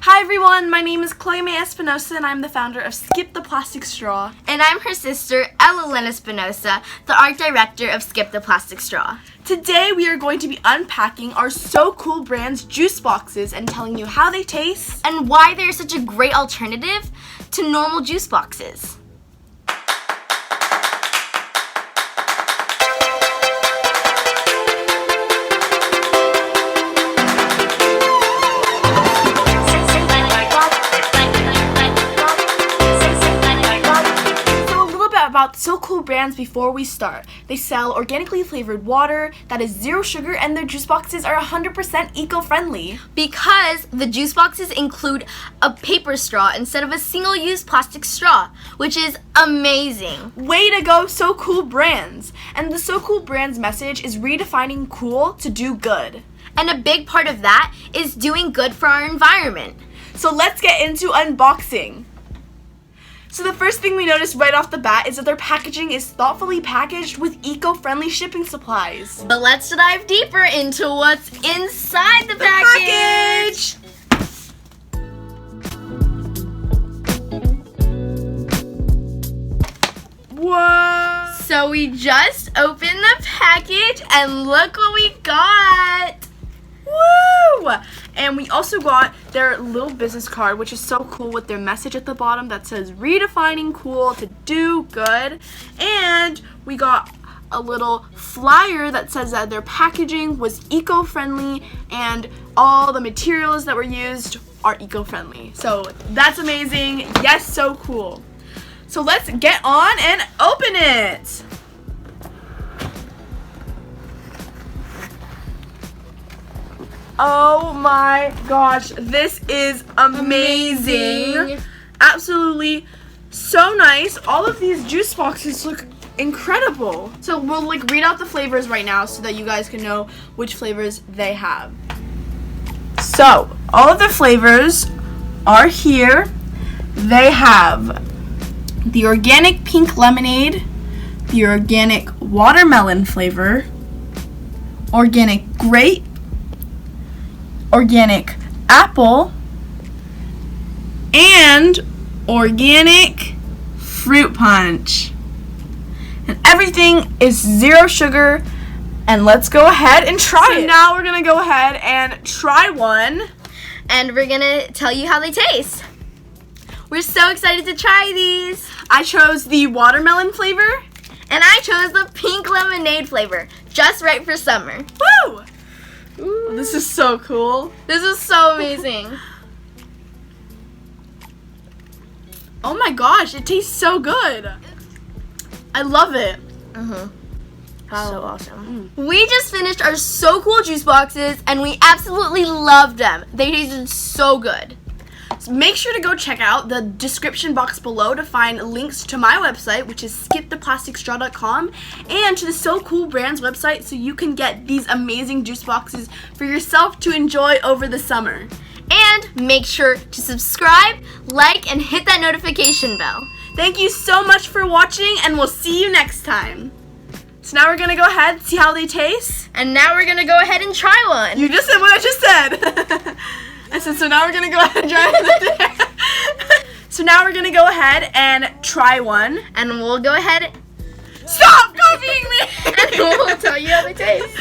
Hi everyone, my name is Chloe May Espinosa and I'm the founder of Skip the Plastic Straw. And I'm her sister, Ella Lynn Espinosa, the art director of Skip the Plastic Straw. Today we are going to be unpacking our So Cool brand's juice boxes and telling you how they taste and why they're such a great alternative to normal juice boxes. About So Cool brands before we start. They sell organically flavored water that is zero sugar and their juice boxes are 100% eco-friendly. Because the juice boxes include a paper straw instead of a single-use plastic straw, which is amazing. Way to go, So Cool brands! And the So Cool brands message is redefining cool to do good. And a big part of that is doing good for our environment. So let's get into unboxing. So the first thing we noticed right off the bat is that their packaging is thoughtfully packaged with eco-friendly shipping supplies. But let's dive deeper into what's inside the package. Whoa! So we just opened the package and look what we got. Woo! And we also got their little business card, which is so cool, with their message at the bottom that says redefining cool to do good. And we got a little flyer that says that their packaging was eco-friendly and all the materials that were used are eco-friendly. So that's amazing. Yes, so cool. So let's get on and open it. Oh my gosh, this is amazing. Absolutely so nice. All of these juice boxes look incredible. So we'll read out the flavors right now so that you guys can know which flavors they have. So all of the flavors are here. They have the organic pink lemonade, the organic watermelon flavor, organic grape, organic apple, and organic fruit punch. And everything is zero sugar. And let's go ahead and try it. So now we're gonna go ahead and try one. And we're gonna tell you how they taste. We're so excited to try these. I chose the watermelon flavor. And I chose the pink lemonade flavor. Just right for summer. Woo! Ooh. This is so cool. This is so amazing. Oh my gosh, it tastes so good. I love it. So awesome. We just finished our So Cool juice boxes and we absolutely loved them. They tasted so good. So make sure to go check out the description box below to find links to my website, which is skiptheplasticstraw.com, and to the So Cool brand's website so you can get these amazing juice boxes for yourself to enjoy over the summer. And make sure to subscribe, like, and hit that notification bell. Thank you so much for watching, and we'll see you next time. So now we're going to go ahead and see how they taste. And now we're going to go ahead and try one. You just said what I just said. I said, so now we're going to go ahead and try it. So now we're going to go ahead and try one. And we'll go ahead. Stop copying me! And we'll tell you how they taste.